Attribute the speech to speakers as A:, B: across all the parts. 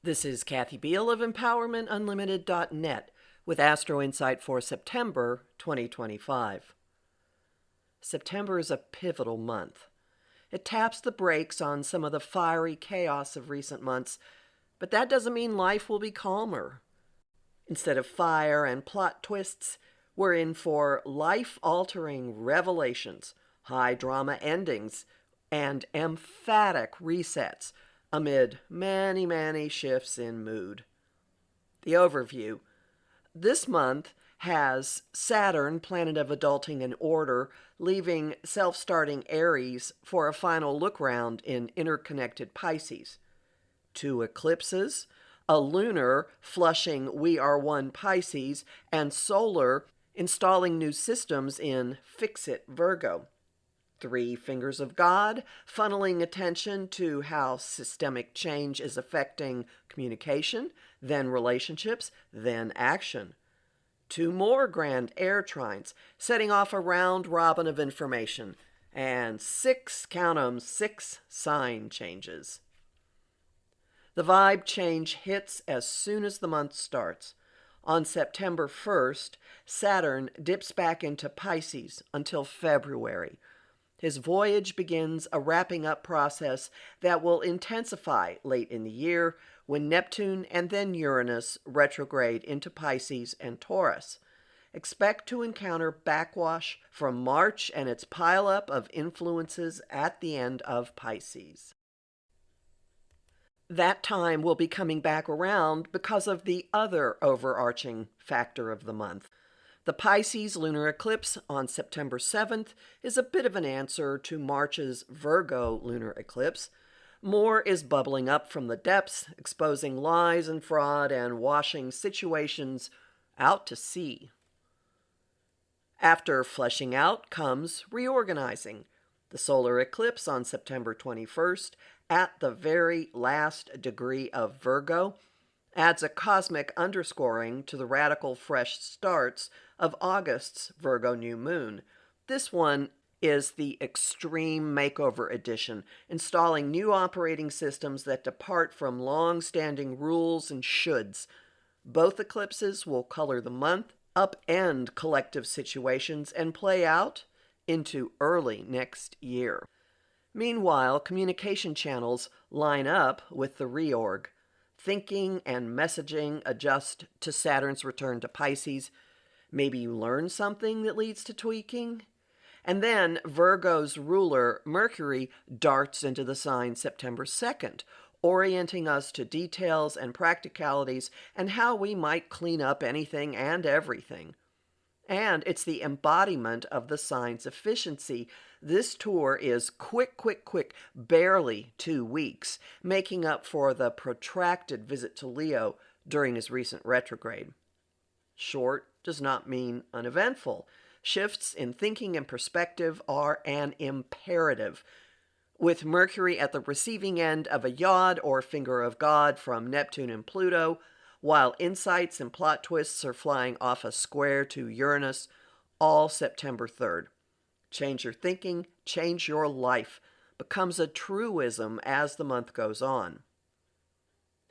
A: This is Kathy Biehl of EmpowermentUnlimited.net with Astro-Insight for September 2025. September is a pivotal month. It taps the brakes on some of the fiery chaos of recent months, but that doesn't mean life will be calmer. Instead of fire and plot twists, we're in for life-altering revelations, high-drama endings, and emphatic resets amid many, many shifts in mood. The overview. This month has Saturn, planet of adulting and order, leaving self-starting Aries for a final look round in interconnected Pisces. 2 eclipses, a lunar flushing We Are One Pisces, and solar installing new systems in Fix-It Virgo. 3 fingers of God, funneling attention to how systemic change is affecting communication, then relationships, then action. 2 more grand air trines, setting off a round robin of information, and 6, count 'em, 6 sign changes. The vibe change hits as soon as the month starts. On September 1st, Saturn dips back into Pisces until February. His voyage begins a wrapping up process that will intensify late in the year when Neptune and then Uranus retrograde into Pisces and Taurus. Expect to encounter backwash from March and its pileup of influences at the end of Pisces. That time will be coming back around because of the other overarching factor of the month. The Pisces lunar eclipse on September 7th is a bit of an answer to March's Virgo lunar eclipse. More is bubbling up from the depths, exposing lies and fraud and washing situations out to sea. After fleshing out comes reorganizing. The solar eclipse on September 21st, at the very last degree of Virgo, adds a cosmic underscoring to the radical fresh starts of August's Virgo new moon. This one is the extreme makeover edition, installing new operating systems that depart from long-standing rules and shoulds. Both eclipses will color the month, upend collective situations, and play out into early next year. Meanwhile, communication channels line up with the reorg. Thinking and messaging adjust to Saturn's return to Pisces. Maybe you learn something that leads to tweaking. And then Virgo's ruler, Mercury, darts into the sign September 2nd, orienting us to details and practicalities and how we might clean up anything and everything. And it's the embodiment of the sign's efficiency. This tour is quick, barely 2 weeks, making up for the protracted visit to Leo during his recent retrograde. Short does not mean uneventful. Shifts in thinking and perspective are an imperative. With Mercury at the receiving end of a yod or finger of God from Neptune and Pluto, while insights and plot twists are flying off a square to Uranus, all September 3rd. Change your thinking, change your life becomes a truism as the month goes on.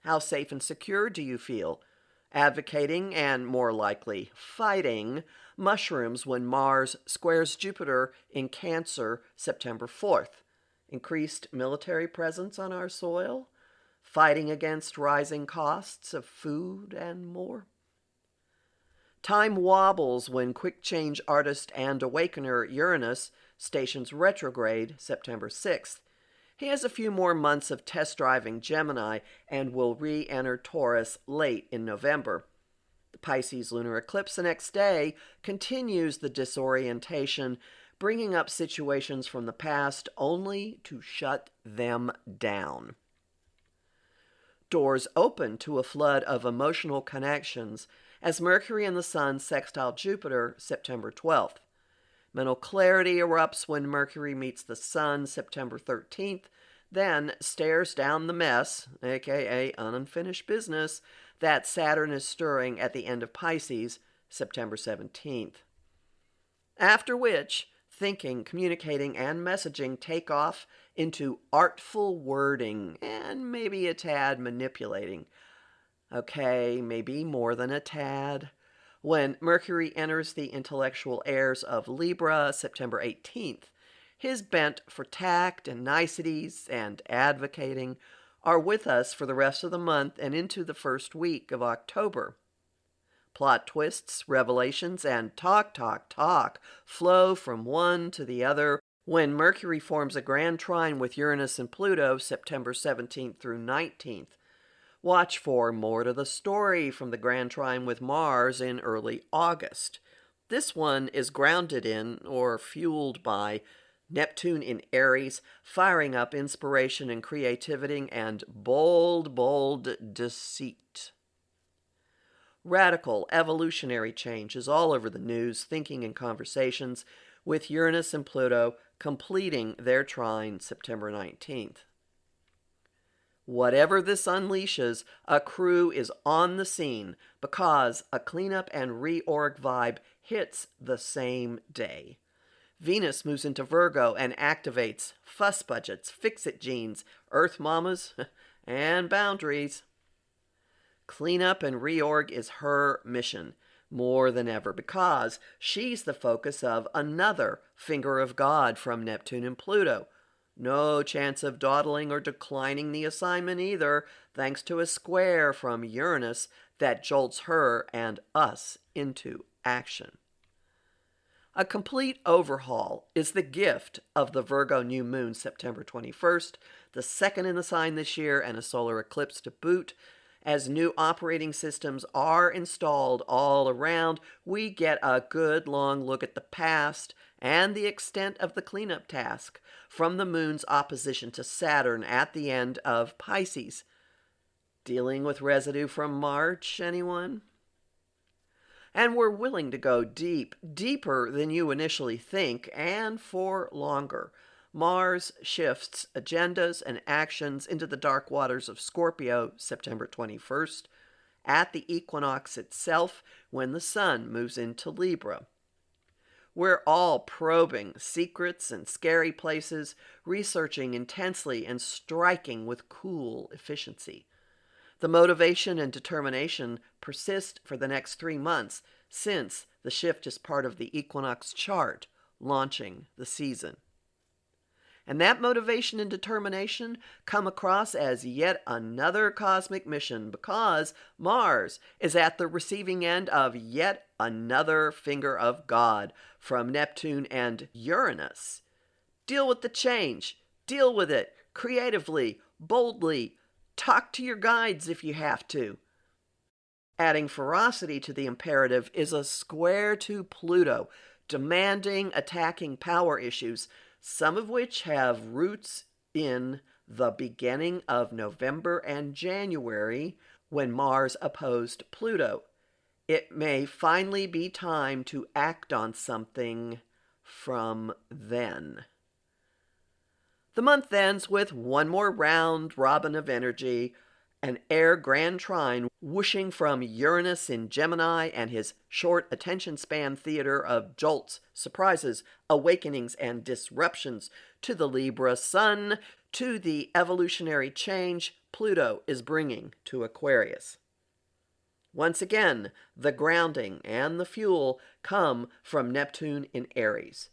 A: How safe and secure do you feel? Advocating, and more likely fighting, mushrooms when Mars squares Jupiter in Cancer September 4th. Increased military presence on our soil? Fighting against rising costs of food and more? Time wobbles when quick change artist and awakener Uranus stations retrograde September 6th. He has a few more months of test driving Gemini and will re-enter Taurus late in November. The Pisces lunar eclipse the next day continues the disorientation, bringing up situations from the past only to shut them down. Doors open to a flood of emotional connections as Mercury and the Sun sextile Jupiter September 12th. Mental clarity erupts when Mercury meets the Sun September 13th, then stares down the mess, aka unfinished business, that Saturn is stirring at the end of Pisces September 17th. After which, thinking, communicating, and messaging take off into artful wording and maybe a tad manipulating. Okay, maybe more than a tad. When Mercury enters the intellectual airs of Libra September 18th, his bent for tact and niceties and advocating are with us for the rest of the month and into the first week of October. Plot twists, revelations, and talk flow from one to the other when Mercury forms a grand trine with Uranus and Pluto September 17th through 19th. Watch for more to the story from the grand trine with Mars in early August. This one is grounded in, or fueled by, Neptune in Aries, firing up inspiration and creativity and bold deceit. Radical evolutionary change is all over the news, thinking, and conversations, with Uranus and Pluto completing their trine September 19th. Whatever this unleashes, a crew is on the scene because a cleanup and reorg vibe hits the same day. Venus moves into Virgo and activates fuss budgets, fix-it genes, earth mamas, and boundaries. Cleanup and reorg is her mission more than ever because she's the focus of another finger of God from Neptune and Pluto. No chance of dawdling or declining the assignment either, thanks to a square from Uranus that jolts her and us into action. A complete overhaul is the gift of the Virgo new moon September 21st, the second in the sign this year, and a solar eclipse to boot. As new operating systems are installed all around, we get a good long look at the past and the extent of the cleanup task from the moon's opposition to Saturn at the end of Pisces. Dealing with residue from March, anyone? And we're willing to go deeper than you initially think, and for longer. Mars shifts agendas and actions into the dark waters of Scorpio September 21st, at the equinox itself when the Sun moves into Libra. We're all probing secrets and scary places, researching intensely and striking with cool efficiency. The motivation and determination persist for the next 3 months since the shift is part of the equinox chart launching the season. And that motivation and determination come across as yet another cosmic mission because Mars is at the receiving end of yet another finger of God from Neptune and Uranus. Deal with the change. Deal with it creatively, boldly. Talk to your guides if you have to. Adding ferocity to the imperative is a square to Pluto, demanding, attacking power issues, some of which have roots in the beginning of November and January when Mars opposed Pluto. It may finally be time to act on something from then. The month ends with one more round robin of energy, an air grand trine whooshing from Uranus in Gemini and his short attention span theater of jolts, surprises, awakenings, and disruptions to the Libra Sun, to the evolutionary change Pluto is bringing to Aquarius. Once again, the grounding and the fuel come from Neptune in Aries.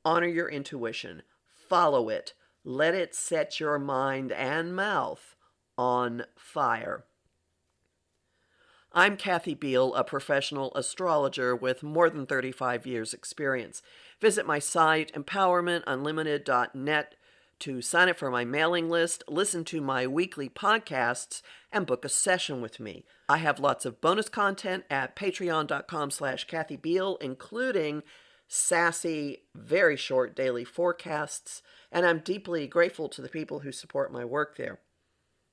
A: Honor your intuition. Follow it. Let it set your mind and mouth on fire. I'm Kathy Biehl, a professional astrologer with more than 35 years' experience. Visit my site, empowermentunlimited.net, to sign up for my mailing list, listen to my weekly podcasts, and book a session with me. I have lots of bonus content at patreon.com/Kathy Biehl, including sassy, very short daily forecasts, and I'm deeply grateful to the people who support my work there.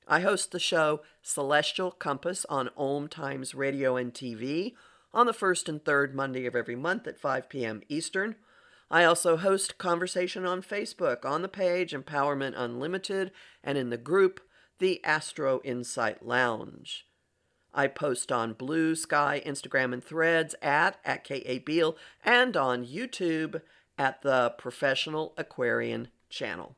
A: I host the show Celestial Compass on Om Times Radio and TV on the first and third Monday of every month at 5 p.m. Eastern. I also host conversation on Facebook on the page Empowerment Unlimited and in the group the Astro-Insight Lounge. I post on Blue Sky, Instagram, and Threads at K.A. Biehl and on YouTube at the Professional Aquarian channel.